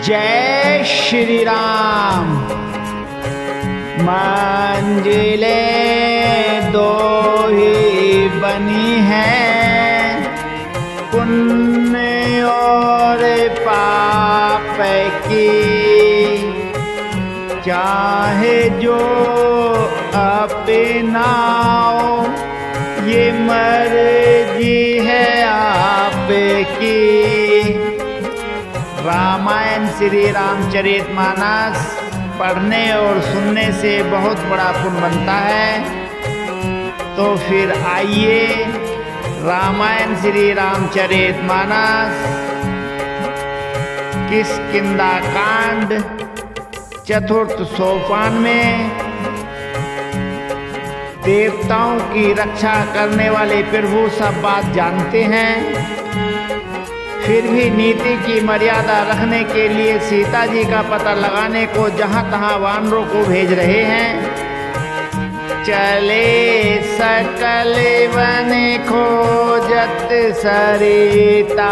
जय श्री राम। मंजिलें दो ही बनी हैं, पुण्य और पाप की, चाहे जो अपनाओ ये मर्जी है आपकी। रामायण श्री रामचरितमानस पढ़ने और सुनने से बहुत बड़ा पुण्य बनता है। तो फिर आइए रामायण श्री रामचरितमानस किष्किंधा कांड चतुर्थ सोपान में देवताओं की रक्षा करने वाले प्रभु सब बात जानते हैं, फिर भी नीति की मर्यादा रखने के लिए सीता जी का पता लगाने को जहाँ तहाँ वानरों को भेज रहे हैं। चले सकल वन खोजत सरिता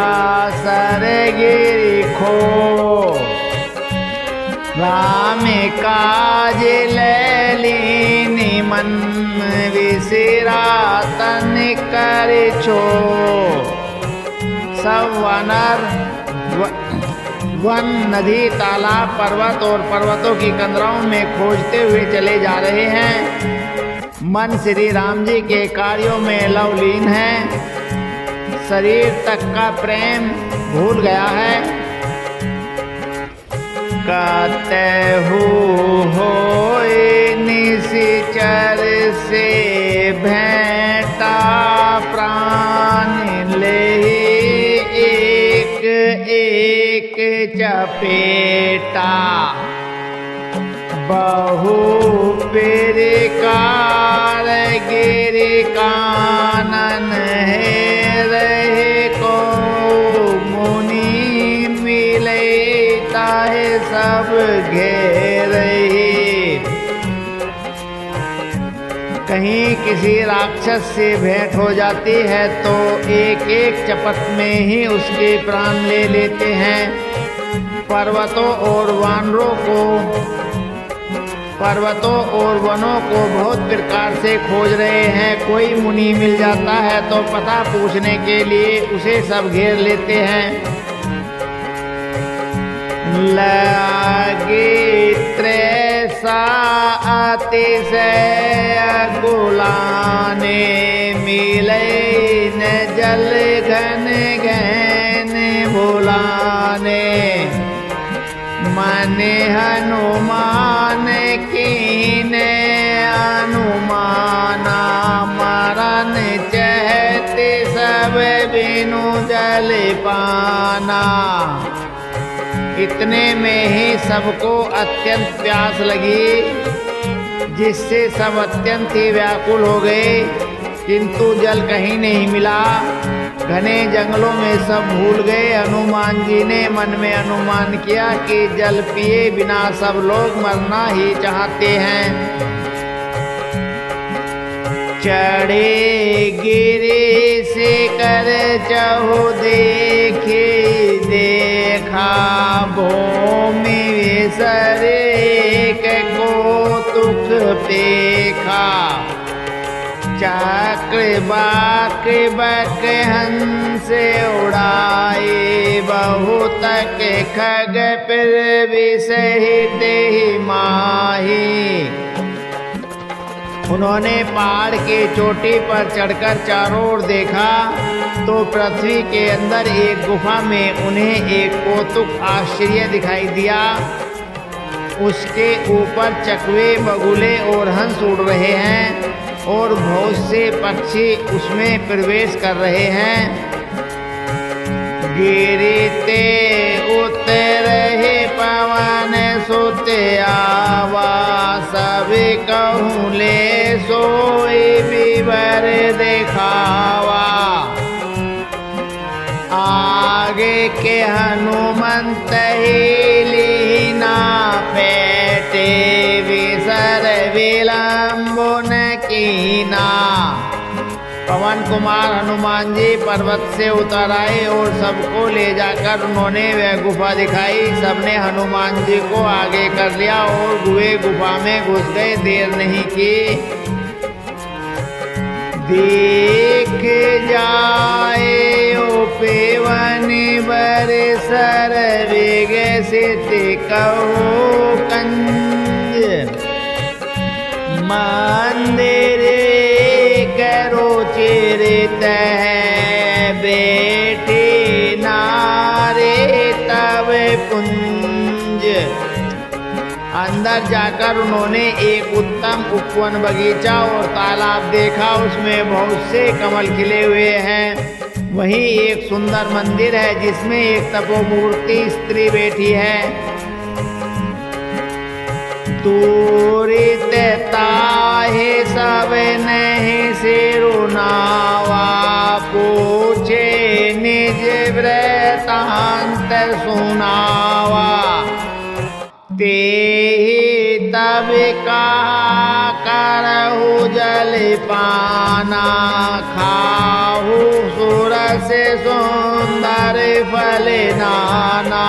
सरगिरि खो, राम काज लैलीनि मन विसिरा तन कर छो। सब वानर वन नदी तालाब पर्वत और पर्वतों की कंदराओं में खोजते हुए चले जा रहे हैं। मन श्री राम जी के कार्यों में लवलीन है, शरीर तक का प्रेम भूल गया है। कतहु होए निशिचर से भेंटा प्राण ले एक चपेटा। बहु पेरकार गिरि कानन है रहे को, मुनि मिले ताहे सब घेरे। कहीं किसी राक्षस से भेंट हो जाती है तो एक एक चपत में ही उसके प्राण ले लेते हैं। पर्वतों और वनों को बहुत प्रकार से खोज रहे हैं। कोई मुनि मिल जाता है तो पता पूछने के लिए उसे सब घेर लेते हैं। लगे त्रैसा अतिशय गुलाने, मिले न जल घन घन भुलाने। मन हनुमान कीने अनुमाना, मरण चहते सब बिनु जल पाना। इतने में ही सबको अत्यंत प्यास लगी, जिससे सब अत्यंत ही व्याकुल हो गए, किंतु जल कहीं नहीं मिला। घने जंगलों में सब भूल गए। हनुमान जी ने मन में अनुमान किया कि जल पिए बिना सब लोग मरना ही चाहते हैं। चढ़े गिरि से कर चहु देखे, देखा भूमि विसरे कौतुक पेखा। चक्र बाक बक हंस उड़ाए, बहुतक खग फिर विसहित ही माही। उन्होंने पहाड़ के चोटी पर चढ़कर चारों ओर देखा तो पृथ्वी के अंदर एक गुफा में उन्हें एक कौतुक आश्चर्य दिखाई दिया। उसके ऊपर चकवे बगुले और हंस उड़ रहे हैं और बहुत से पक्षी उसमें प्रवेश कर रहे हैं। गिरते उतरहे पवन सुत आवा, सब कहूँ ले सोई विवर दिखावा। आगे के हनुमंत ही लीना पेटे, विसर विलंबुन कीना। पवन कुमार हनुमान जी पर्वत से उतर आए और सबको ले जाकर उन्होंने वह गुफा दिखाई। सबने हनुमान जी को आगे कर लिया और वे गुफा में घुस गए। देर नहीं की, देख जाए ओ पेवन बरसर वेग सित कहो कंज, मंदिर करो चिरित बैठे नारे तब पुंज। अंदर जाकर उन्होंने एक उत्तम उपवन बगीचा और तालाब देखा, उसमें बहुत से कमल खिले हुए हैं। वहीं एक सुंदर मंदिर है जिसमें एक तपोमूर्ति स्त्री बैठी है। दूरित ताहे सब नहीं सिरुनावा, पूछे निज वृतांत सुनावा। ते तब कहा करहु जल पाना, खाहु सुरस सुंदर फल नाना।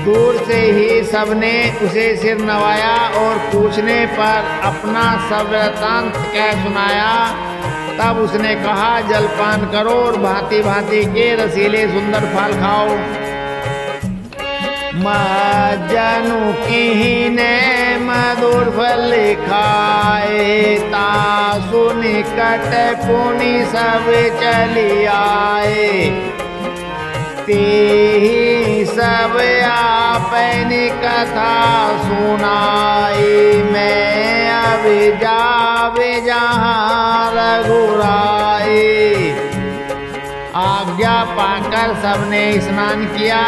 दूर से ही सबने उसे सिर नवाया और पूछने पर अपना सब वृतांत कह सुनाया। तब उसने कहा जलपान करो और भांति भांति के रसीले सुंदर फल खाओ। महजनु कीने मधुर फल खाए, तासु निकट पुनि सब चली आए। तेहि सब आपनी कथा सुनाई, मैं अब जावे जहाँ रघुराई। आज्ञा पाकर सबने स्नान किया,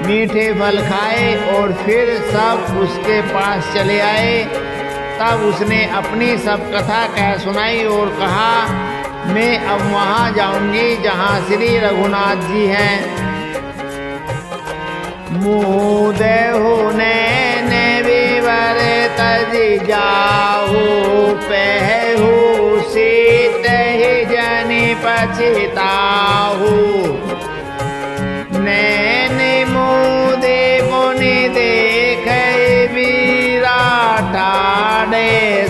मीठे फल खाए और फिर सब उसके पास चले आए। तब उसने अपनी सब कथा कह सुनाई और कहा मैं अब वहाँ जाऊंगी जहाँ श्री रघुनाथ जी हैं। मुदेहु नैन विवर तज जाहु, पहु सीत ही जनि पछिताहु। नैन मुदे मुनि देखे विराटाड़े,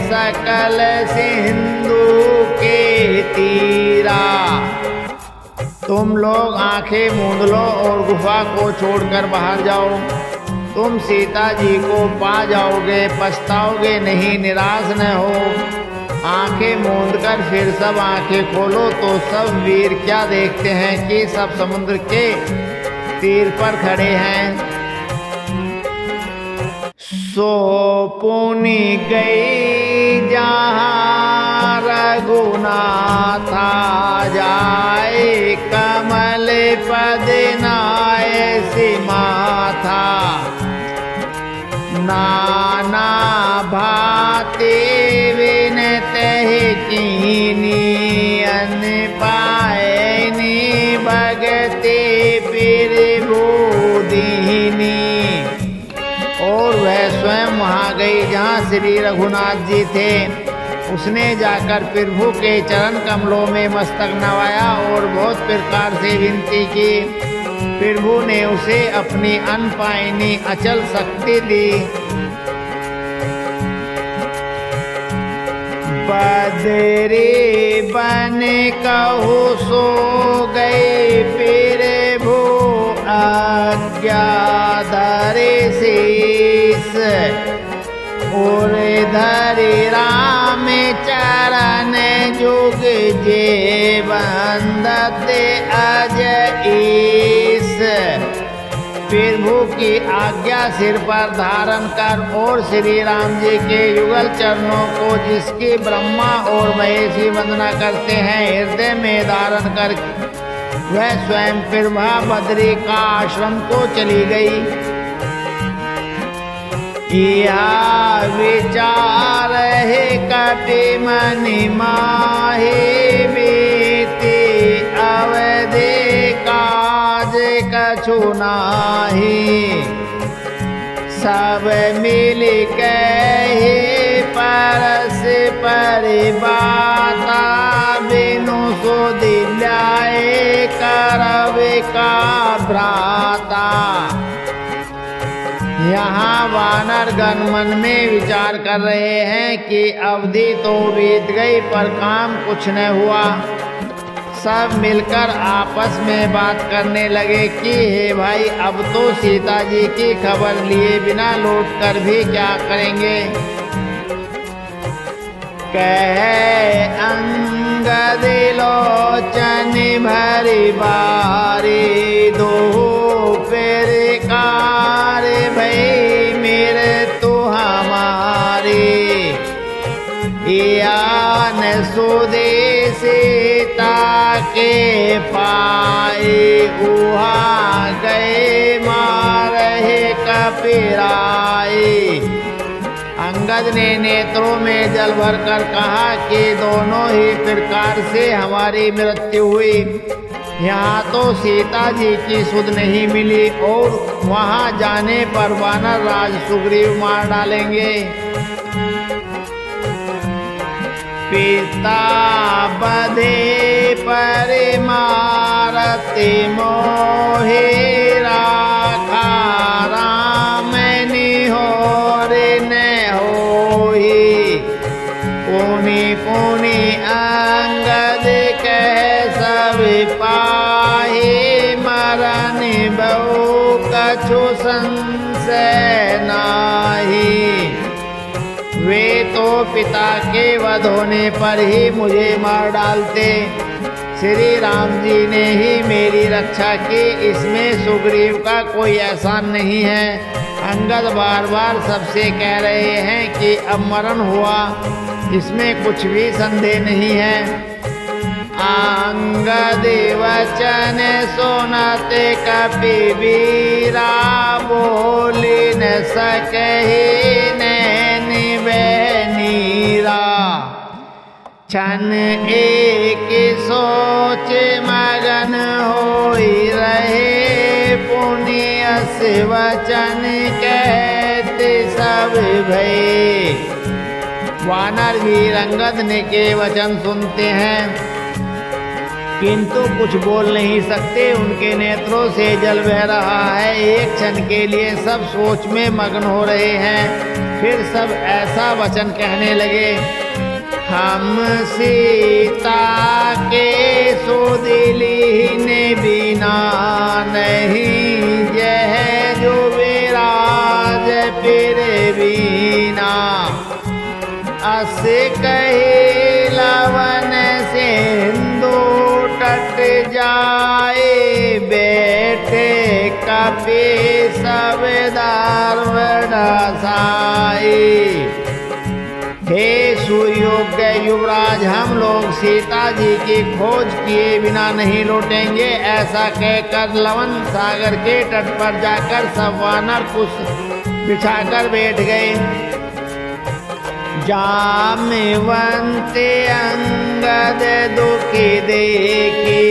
सकल सिंधु के तीरा। तुम लोग आंखें मूंद लो और गुफा को छोड़कर बाहर जाओ। तुम सीता जी को पा जाओगे, पछताओगे नहीं, निराश न हो। आंखें मूंद कर फिर सब आंखें खोलो तो सब वीर क्या देखते हैं कि सब समुद्र के तीर पर खड़े हैं। सो पुनि गई जहाँ रघुनाथा, जाए कमल पद नाय सिमाथा। नाना भांति विनत कीनी, अन पायनी भगति फिर बोधिनी। और वह स्वयं वहाँ गई जहाँ श्री रघुनाथ जी थे। उसने जाकर प्रभु के चरण कमलों में मस्तक नवाया और बहुत प्रकार से विनती की। प्रभु ने उसे अपनी अनपायनी अचल शक्ति दी। बदरी बन कहु सो गए प्रभु, आज्ञा धरे शीस। और धरि राम चरण जुग जे, बंदत अज ईस। प्रभु की आज्ञा सिर पर धारण कर और श्री राम जी के युगल चरणों को, जिसकी ब्रह्मा और महेश वंदना करते हैं, हृदय में धारण कर वह स्वयं प्रभा बद्री का आश्रम को चली गई। या विचार है कपि मनि माहे, बीती अवधि काज कछु नाहि। सब मिल कहे परस पर बाता, का भ्राता। यहाँ वानरगण मन में विचार कर रहे हैं कि अवधि तो बीत गई पर काम कुछ न हुआ। सब मिलकर आपस में बात करने लगे कि हे भाई, अब तो सीता जी की खबर लिए बिना लौट कर भी क्या करेंगे। कहे अंगद लोचन भरी बारी, दो पेरकार भई मेरे तो हमारे। यान सुदेशिता के पाए, उहा गए मारे कपिराए। अंगद ने नेत्रों में जल भर कर कहा कि दोनों ही प्रकार से हमारी मृत्यु हुई। यहाँ तो सीता जी की सुध नहीं मिली और वहाँ जाने पर वानर राज सुग्रीव मार डालेंगे। पिता बधे पर मारते मोहे, राखा राम निहोर न होई। पुनि पुनि अंगद कह सब पाहे, मरन बहु कछु संशय नाही। वे तो पिता के वध होने पर ही मुझे मार डालते। श्री राम जी ने ही मेरी रक्षा की, इसमें सुग्रीव का कोई एहसान नहीं है। अंगद बार बार सबसे कह रहे हैं कि अब मरण हुआ, इसमें कुछ भी संदेह नहीं है। अंगद वचन सुनते कपिवीरा, बोली न सकहि नैन नीरा। क्षण एक सोच मगन होई रहे, पुण्यस वचन कहते सब भय। वानर भी अंगद ने के वचन सुनते हैं किंतु कुछ बोल नहीं सकते। उनके नेत्रों से जल बह रहा है। एक क्षण के लिए सब सोच में मग्न हो रहे हैं। फिर सब ऐसा वचन कहने लगे, हम सीता के सुदिलीन बिना नहीं, जय जो विराज फिर बीना। अस कहे लवन सिंधु टट जाए, बैठे कपि सब दारुण साए। हे सुयोग्य युवराज, हम लोग सीता जी की खोज किए बिना नहीं लौटेंगे। ऐसा कहकर लवन सागर के तट पर जाकर सब वानर कुश बिछाकर बैठ गए। जामवंत अंगद दुखी देखी,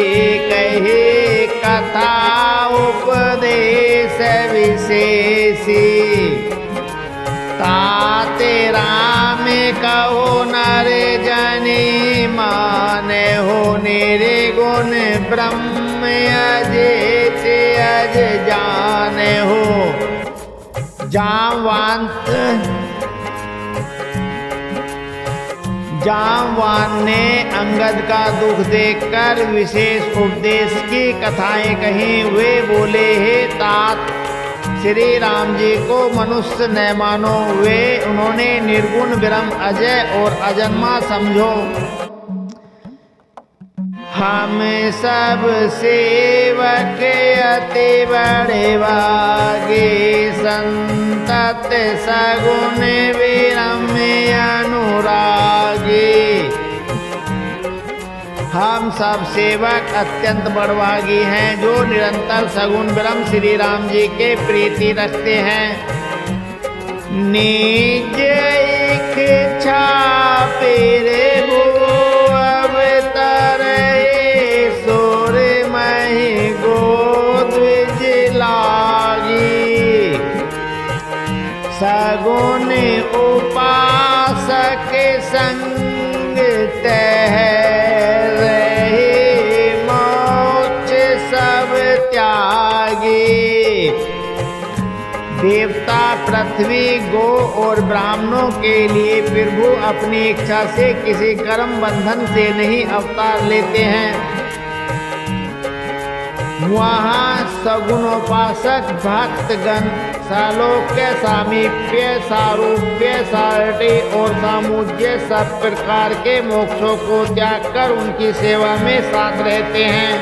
कहे कथा उपदेश विशेषी। ताते राम कहो नर जनी, मान हो निर्गुण ब्रह्म अजित अज जान हो। जामवान ने अंगद का दुख देखकर विशेष उपदेश की कथाएं कही। वे बोले, हे तात, श्री राम जी को मनुष्य न मानो। उन्होंने निर्गुण ब्रह्म अजय और अजन्मा समझो। हम सब सेवक अति बड़े भागे, संतत सगुन विरम्य अनुरागी। हम सब सेवक अत्यंत बड़भागी हैं जो निरंतर सगुण ब्रह्म श्री राम जी के प्रीति रखते हैं। निज इच्छा पेरे भू अवतर, सोर मही गोद लागी। सगुन उपासक संग तह, सब त्यागे। देवता पृथ्वी, गो और ब्राह्मणों के लिए प्रभु अपनी इच्छा से किसी कर्म बंधन से नहीं अवतार लेते हैं। वहाँ सगुणोपासक भक्तगण सालोक्य, सामीप्य, सारूप्य, सारटी और सामुज्य सब प्रकार के मोक्षों को त्याग कर उनकी सेवा में साथ रहते हैं।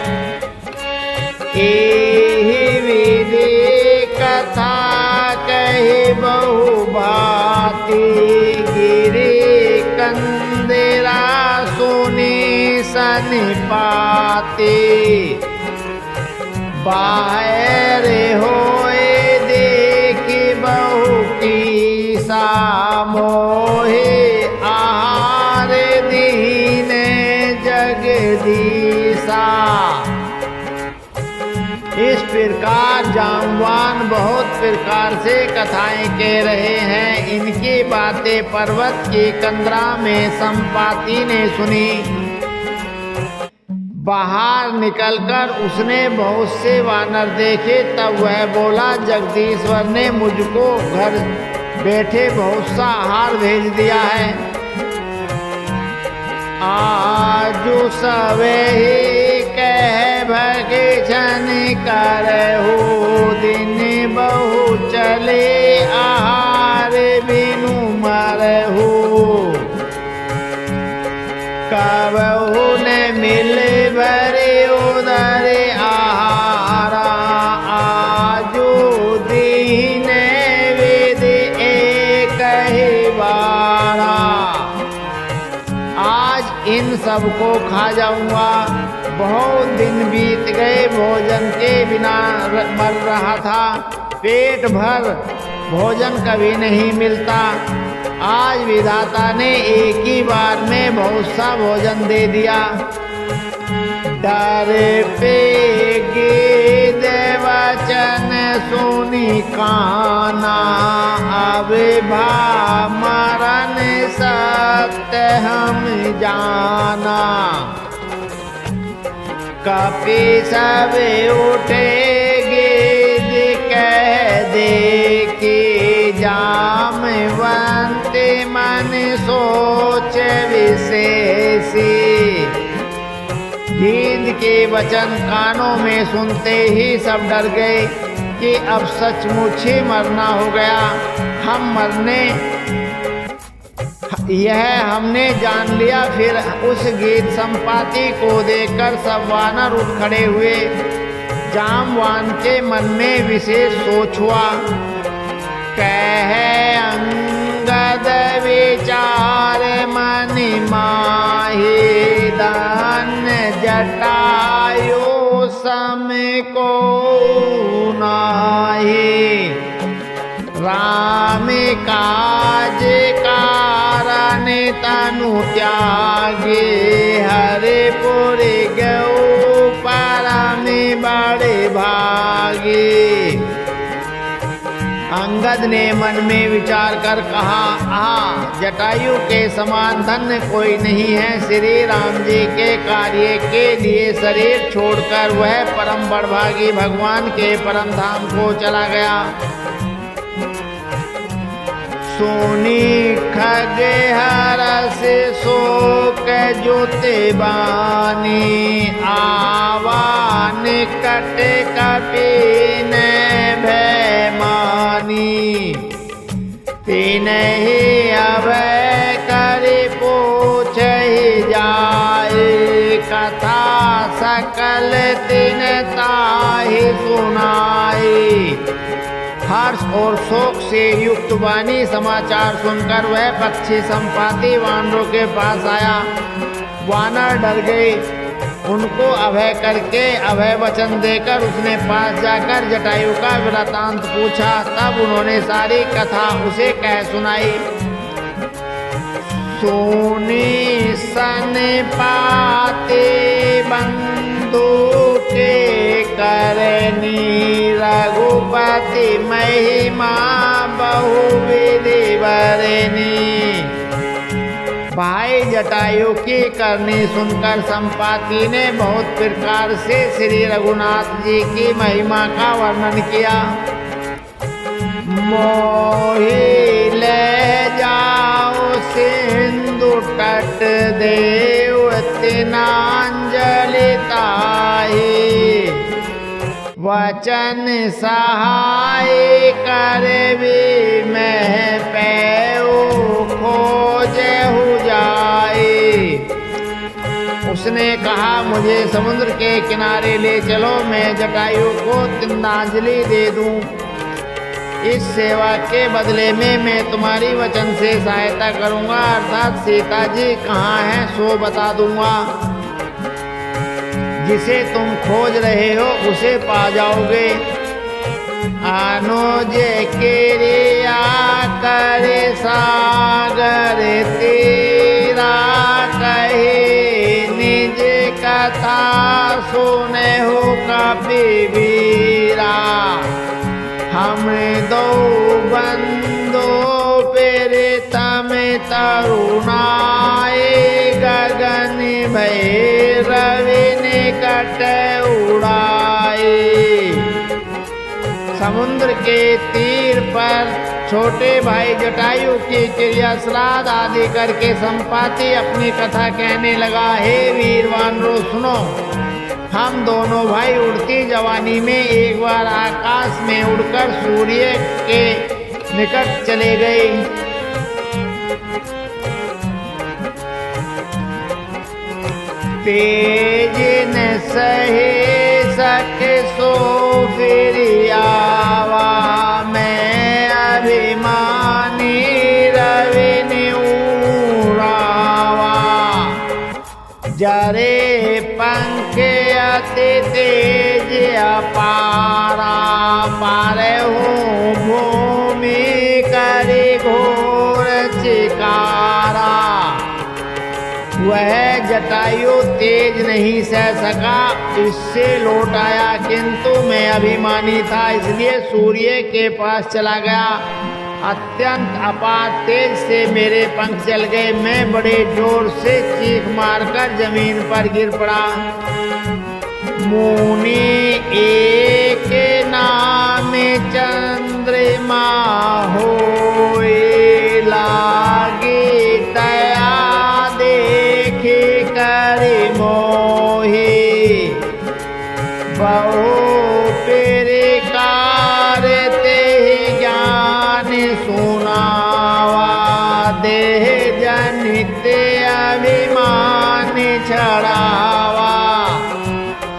एहि विधि कथा कही बहु भांति, गिरि कंदिरा सुनी सनिपाति। बाहर होए देखी बहु की मोहे, आहार दीन जगदीशा। इस प्रकार जाम्बवान बहुत प्रकार से कथाएं कह रहे हैं। इनकी बातें पर्वत की कंदरा में संपाति ने सुनी। बाहर निकलकर उसने बहुत से वानर देखे। तब वह बोला, जगदीश्वर ने मुझको घर बैठे बहुत सा आहार भेज दिया है। आजु सवेही कह भगछन करहु, दिन बहु चले आहार बिनु मरहु। कबहु न मिले भरे उदर आहारा, आजो दीन विधि एक ही बारा। आज इन सबको खा जाऊंगा। बहुत दिन बीत गए, भोजन के बिना मर रहा था। पेट भर भोजन कभी नहीं मिलता। आज विधाता ने एक ही बार में बहुत सा भोजन दे दिया। डर पे गीत वचन सुनी काना, अब भा मरण सत्य हम जाना। कपि सब उठे गीत कह दे कि, जामवंत मन सोच विशेषी। गीत के वचन कानों में सुनते ही सब डर गए कि अब सचमुच ही मरना हो गया। हम मरने यह हमने जान लिया। फिर उस गीत संपाति को देखकर सब वानर उठ खड़े हुए। जामवान के मन में विशेष सोच हुआ। कह अंगद विचार मन माहि, दान जटायु सम को नाहि। राम काज कारण तनु त्यागे, हरिपुर गौ परम बड़े भागे। अंगद ने मन में विचार कर कहा, जटायु के समान धन्य कोई नहीं है। श्री राम जी के कार्य के लिए शरीर छोड़कर वह परम बड़भागी भगवान के परम धाम को चला गया। सोनी खग हरस शोक जोते बानी, आवा निकट कपिन भय मानी। तिन्हि अभय करि पूछहि जाए, कथा सकल तिन ताहि सुनाई। हर्ष और शोक से युक्त वाणी समाचार सुनकर वह पक्षी संपाति वानरों के पास आया। वानर डर गए। उनको अभय करके अभय वचन देकर उसने पास जाकर जटायु का वृतांत पूछा। तब उन्होंने सारी कथा उसे कह सुनाई। सोनी सन पाते बंधु के करनी, रघुपति महिमा बहुविधि बरनी। भाई जटायु की करनी सुनकर संपाति ने बहुत प्रकार से श्री रघुनाथ जी की महिमा का वर्णन किया। मोहि ले जाओ सिंधु तट देव तिनांजलि ताहि, वचन सहाय करबी मैं पैऊ खोजहु जाए। उसने कहा मुझे समुद्र के किनारे ले चलो, मैं जटायु को तिनांजलि दे दूं। इस सेवा के बदले में मैं तुम्हारी वचन से सहायता करूंगा, अर्थात सीता जी कहाँ हैं सो बता दूंगा। जिसे तुम खोज रहे हो उसे पा जाओगे। अनुज किरिया करे सागर तेरा, कहे निज कथा सुने हो कपिवीरा। हम दो बंदो प्रीतम तरुणाए, गगन भैरवि निकट उड़ाए। समुद्र के तीर पर छोटे भाई जटायु की क्रिया श्राद्ध आदि करके संपाति अपनी कथा कहने लगा। हे वीर वानरों सुनो, हम दोनों भाई उड़ती जवानी में एक बार आकाश में उड़कर सूर्य के निकट चले गए। तेज न सहे सके सो फिर आवा, मैं अभिमानी रवि ने उड़ावा। जरे पंख अति तेज अपारा, पारे हूँ भूमि करी घोर चिकारा। वह जटायु तेज नहीं सह सका, इससे लौट आया, किंतु मैं अभिमानी था इसलिए सूर्य के पास चला गया। अत्यंत अपार तेज से मेरे पंख चल गए, मैं बड़े जोर से चीख मारकर जमीन पर गिर पड़ा। मुनि एक नाम चंद्रमा होए, लागे दया देखी करि मोहि। बहु प्रकार ते ज्ञान सुनावा, देह जनित अभिमान छड़ावा।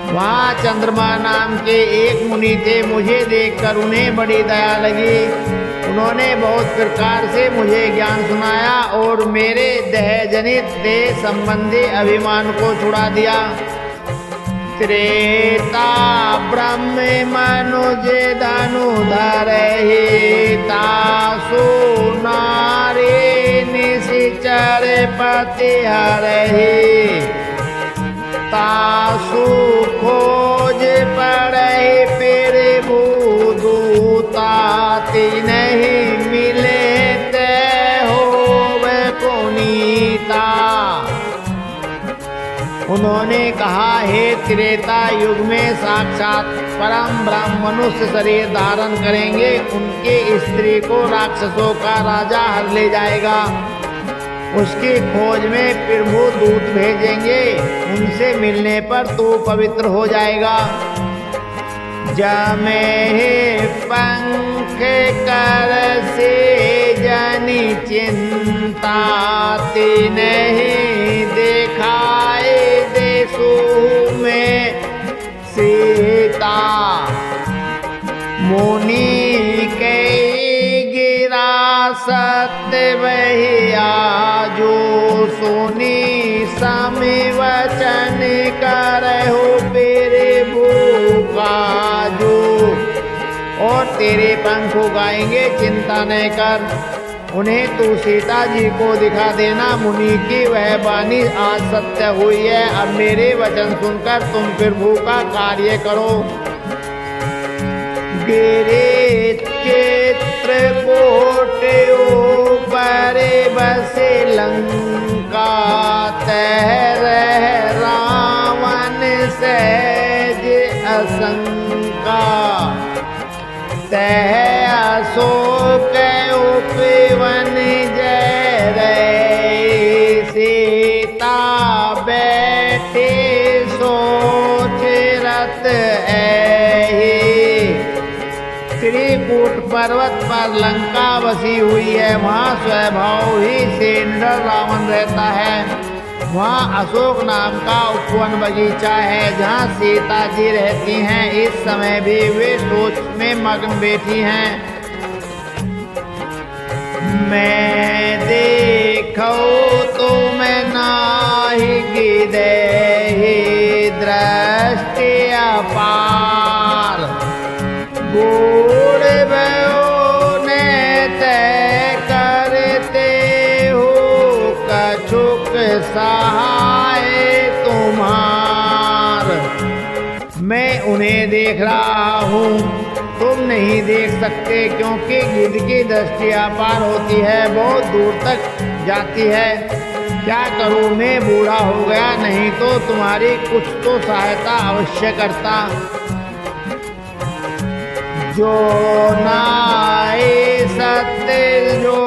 वहाँ चंद्रमा नाम के एक मुनि थे, मुझे देखकर उन्हें बड़ी दया लगी। उन्होंने बहुत प्रकार से मुझे ज्ञान सुनाया और मेरे देह जनित देह संबंधी अभिमान को छुड़ा दिया। त्रेता ब्रह्म मनुज धनुधर ही, तासु नारी निशिचर पति हरहि। तासु खोज पड़े फिर भूदूता, नहीं मिले ते होवे पुनीता। उन्होंने कहा हे त्रेता युग में साक्षात परम ब्रह्म मनुष्य शरीर धारण करेंगे, उनके स्त्री को राक्षसों का राजा हर ले जाएगा। उसकी खोज में प्रभु दूत भेजेंगे, उनसे मिलने पर तू पवित्र हो जाएगा। जमे पंख कर से जनि चिंता, नहीं दिखाए देशु में सीता। मुनि के गिरा सत्य वही आजो, सुनी समी वचन करहु तेरे भूकाजो। और तेरे पंख उगाएंगे, चिंता न कर, उन्हें तू सीता जी को दिखा देना। मुनि की वह वाणी आज सत्य हुई है। अब मेरे वचन सुनकर तुम प्रभु का कार्य करो। गिरे चित्रकूट ऊपर बसे लंका, रह रावण सहज असंका, तह अशोक उपवन जय रे, सीता बैठे सोच रथ ऐहि। त्रिकूट पर्वत पर लंका बसी हुई है, वहाँ स्वभाव ही से निडर रावण रहता है। वहाँ अशोक नाम का उपवन बगीचा है जहाँ सीता जी रहती हैं। इस समय भी वे सोच में मग्न बैठी हैं। मैं देखो तुम नाही गिदेहि दृष्टि अपार, बूढ़ भयो ने तय करते हो कछुक सहाय तुम्हार। मैं उन्हें देख रहा हूँ, तुम नहीं देख सकते, क्योंकि गिद्ध की दृष्टि अपार होती है, बहुत दूर तक जाती है। क्या करूँ, मैं बूढ़ा हो गया, नहीं तो तुम्हारी कुछ तो सहायता अवश्य करता। जो नाए सत्य जो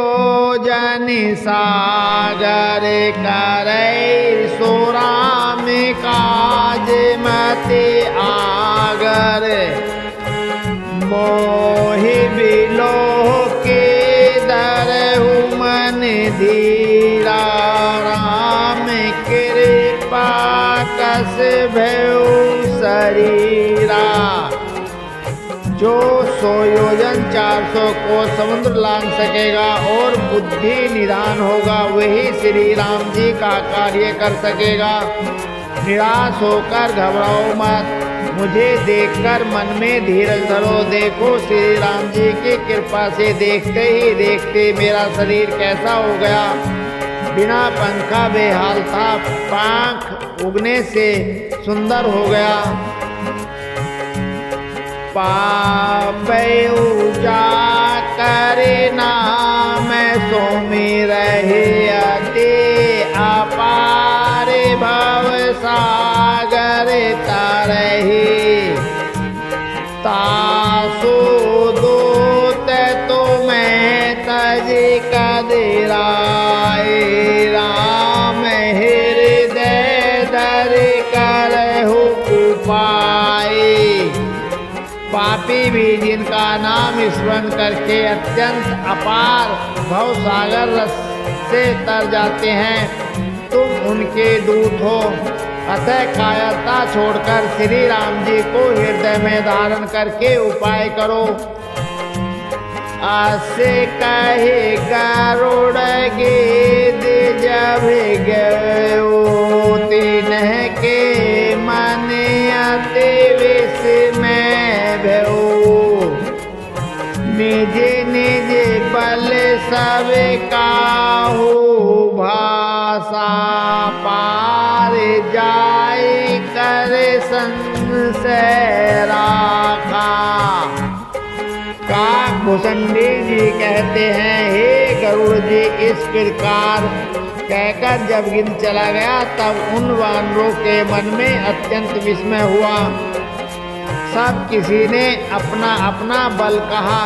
जन सागर करे, सो राम काज मति आगर। मोहि बिलोह के दरहु मन धीरा, राम कृपा कस भयो शरीरा। जो 100 योजन 400 को समुद्र लांघ सकेगा और बुद्धि निदान होगा, वही श्री राम जी का कार्य कर सकेगा। निराश होकर घबराओ मत, मुझे देखकर मन में धीरज धरो। देखो श्री राम जी की कृपा से देखते ही देखते मेरा शरीर कैसा हो गया। बिना पंखा बेहाल था, पंख उगने से सुंदर हो गया। पापयु करे नाम सोमि रहे अति अपार, भव सागर तरहि। तासु दूत तुम्हें तज कदिराए, राम हृदय धर करहु उपाय। पापी भी जिनका नाम स्मरण करके अत्यंत अपार भव सागर रस से तर जाते हैं, तुम उनके दूत हो। अतः कायरता छोड़कर श्री राम जी को हृदय में धारण करके उपाय करो। आसे कहे गरुड़ गिद्ध जब गयो, तिन्ह के मन अति विस्मय भयो। निज निज बल सब काहू, भाषा पार जाय कर संशय राखा। काकभूषणी जी कहते हैं, हे गरुड़ जी, इस प्रकार कहकर जब गिद्ध चला गया, तब उन वानरों के मन में अत्यंत विस्मय हुआ। सब किसी ने अपना अपना बल कहा,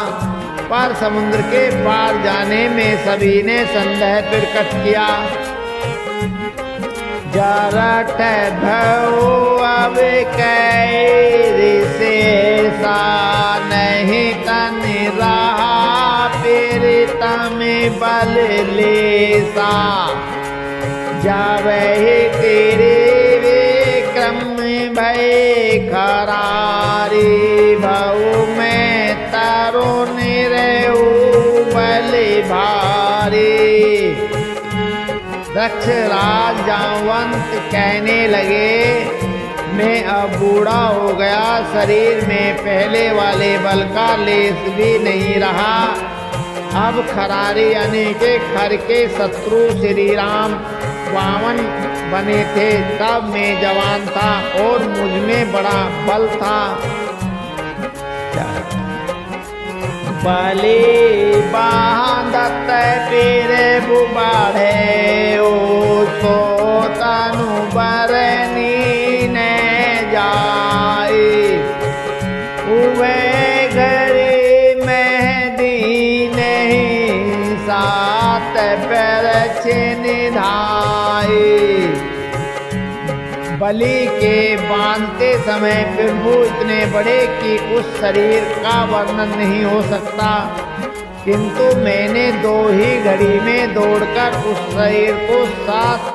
पर समुद्र के पार जाने में सभी ने संदेह प्रकट किया। जरठ भयो अब कैरि शेषा, नहीं तन रहा फिर तम बल लेसा। जावहि तेरे विक्रम भय खरारी, भऊ में तरुण रहू बल भारी। दक्ष राज जामवंत कहने लगे, मैं अब बूढ़ा हो गया, शरीर में पहले वाले बल का लेस भी नहीं रहा। अब खरारी यानी के खर के शत्रु श्री राम वामन बने थे, तब मैं जवान था और मुझ में बड़ा बल था। बलि बांधत पीर बुबाढ़े, ओ सोता बलि के बांधते समय प्रभु इतने बड़े कि उस शरीर का वर्णन नहीं हो सकता, किंतु मैंने 2 ही घड़ी में दौड़कर उस शरीर को 7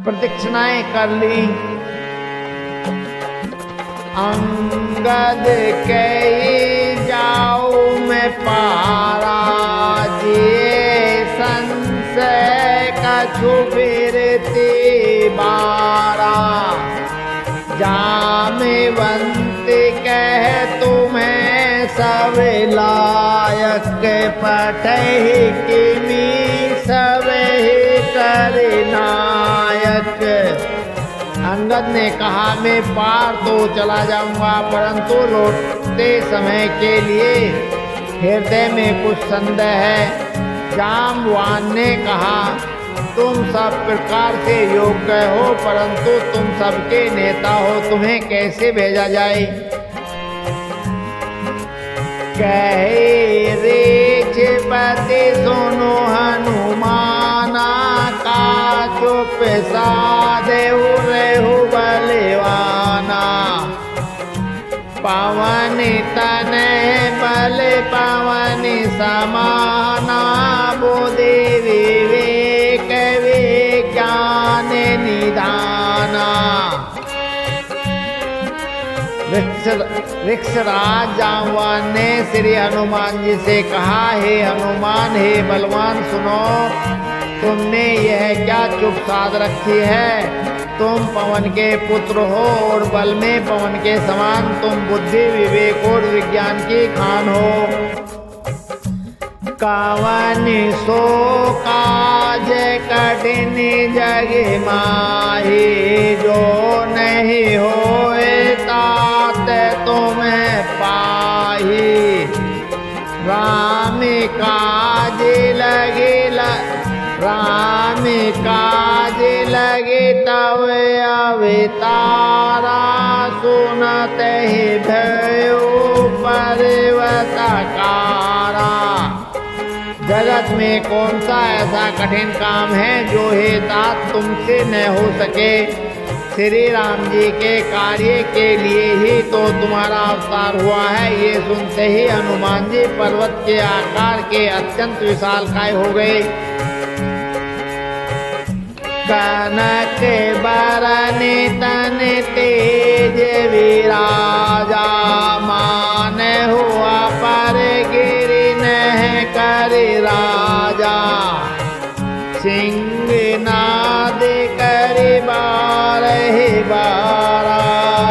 प्रदक्षिणाएं कर ली। अंगद कही जाऊं मैं पारा, जिए संशय कछु फिरती बारा। जामवंत कह तुम्हें सब लायक, पठहि किमी सब कर नायक। अंगद ने कहा मैं पार तो चला जाऊंगा, परंतु लौटते समय के लिए हृदय में कुछ संदेह है। जामवान ने कहा तुम सब प्रकार से योग्य हो, परंतु तुम सबके नेता हो, तुम्हें कैसे भेजा जाए। कहे रेछपति सुनो हनुमाना, का चुप साधेहु रेहु बलवाना। पवन तनय बल पवन समाना, बुद्धि विवेक विज्ञान निधाना। वृक्षराज जामवान ने श्री हनुमान जी से कहा, हे हनुमान, हे बलवान, सुनो, तुमने यह क्या चुप साध रखी है। तुम पवन के पुत्र हो और बल में पवन के समान, तुम बुद्धि विवेक और विज्ञान की खान हो। कवन सो काज कठिन जग माही, जो नहीं होए तात तुम्हें पाही। राम काज लगे तव अवतारा, सुनत ही भयो पर्वतकारा। जगत में कौन सा ऐसा कठिन काम है जो हे तात तुमसे न हो सके। श्री राम जी के कार्य के लिए ही तो तुम्हारा अवतार हुआ है। ये सुनते ही हनुमान जी पर्वत के आकार के अत्यंत विशालकाय हो गए। कनक बरन तन तेज विराजा, मान हुआ पर गिरि नह कर राजा। सिंह नाद कर बारह बारा,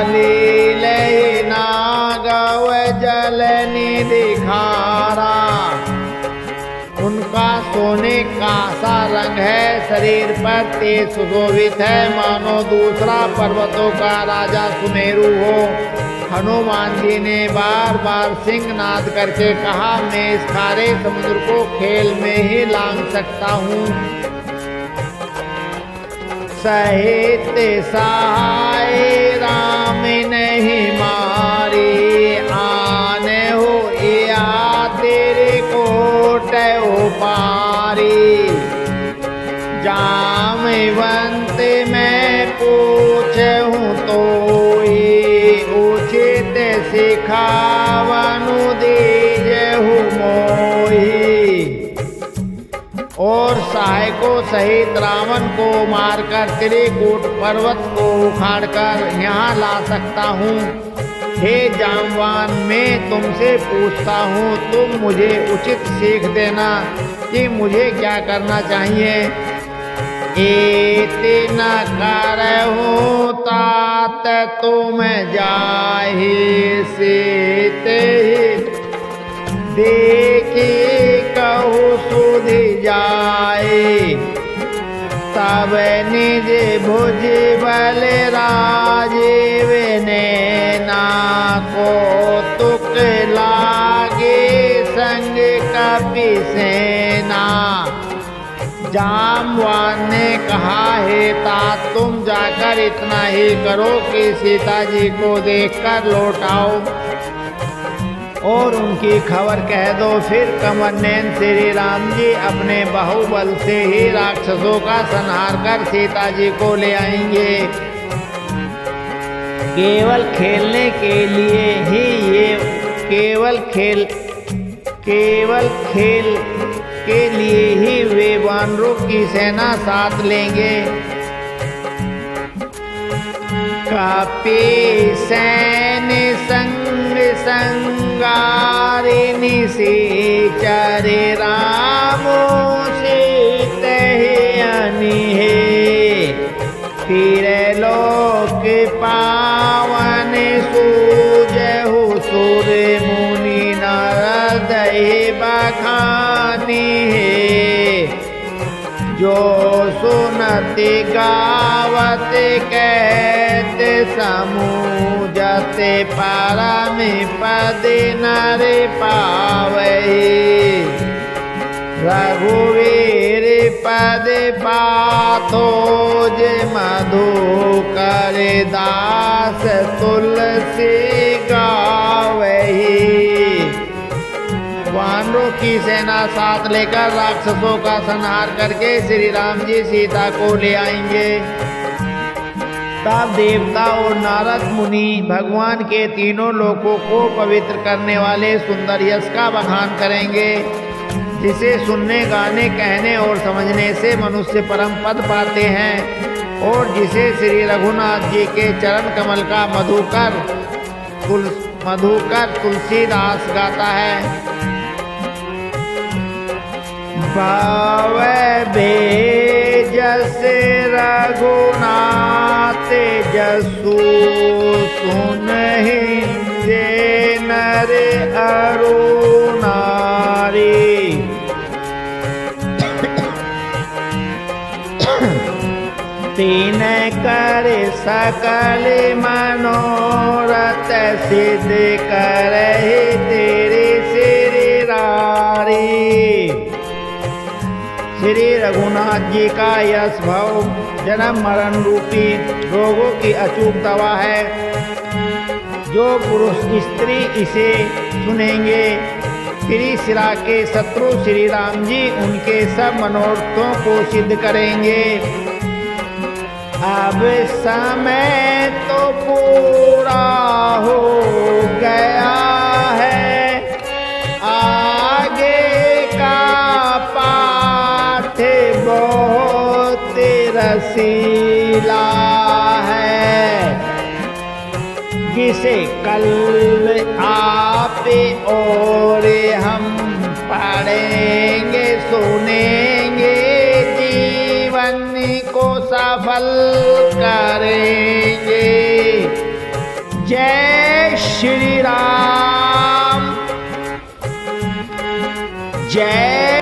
लीलय नागव जल निधिखारा। उनका सोने का सा रंग है, शरीर पर तेज सुशोभित है, मानो दूसरा पर्वतों का राजा सुमेरु हो। हनुमान जी ने बार बार सिंहनाद करके कहा, मैं इस खारे समुद्र को खेल में ही लांघ सकता हूँ। सहित सहाय राम नहीं मारी, आने हो या तेरे कोट उपारी। जामवंत मैं पूछूं तो उचित सिखावनु दीजहु मोही। और सहायको सहित रावण को मारकर त्रिकूट पर्वत को उखाड़कर यहाँ ला सकता हूँ। हे जामवान, मैं तुमसे पूछता हूँ, तुम मुझे उचित सीख देना कि मुझे क्या करना चाहिए। एतिन करहूँ तात तुम जाहि, सीते देखी कहूँ सुधि जाए। तब निज भुज बल राजीव नैना, को तुक लागे संग कपि सेना। जामवान ने कहा, हे तात, तुम जाकर इतना ही करो कि सीता जी को देखकर लौट आओ। और उनकी खबर कह दो। फिर कमरनैन श्री राम जी अपने बाहुबल से ही राक्षसों का संहार कर सीता जी को ले आएंगे। केवल खेलने के लिए ही केवल खेल के लिए ही वे वानरों की सेना साथ लेंगे। कापे सैन्य संग संगारिणी से चरे रामो से तहयानी है। फिर लोक पावन सूजहु सुर मुनि नारद बखानी है। जो सुनति गावत कहत समूजते परम पद नर पावै। रघुवीर पद पाथोज मधुकर दास तुलसी गावै। वानरों की सेना साथ लेकर राक्षसों का संहार करके श्री राम जी सीता को ले आएंगे। तब देवता और नारद मुनि भगवान के तीनों लोकों को पवित्र करने वाले सुंदर यश का बखान करेंगे, जिसे सुनने, गाने, कहने और समझने से मनुष्य परम पद पाते हैं, और जिसे श्री रघुनाथ जी के चरण कमल का मधुकर तुलसीदास गाता है। भाव भेजस रघुनाथ जसु सुनहि जे नर अरु नारी। तीन कर सकल मनोरथ सिद्ध करहि तेरे श्री रारी। श्री रघुनाथ जी का यश भाव जन्म मरण रूपी रोगों की अचूक दवा है। जो पुरुष स्त्री इसे सुनेंगे, त्रिशिरा के शत्रु श्री राम जी उनके सब मनोरथों को सिद्ध करेंगे। अब समय तो पूरा हो गया है, आगे का पाठ बहुत रसीला है। जिसे कल आप और हम पढ़ेंगे सुनेंगे, जीवन को सफल करेंगे। जय श्री राम, जय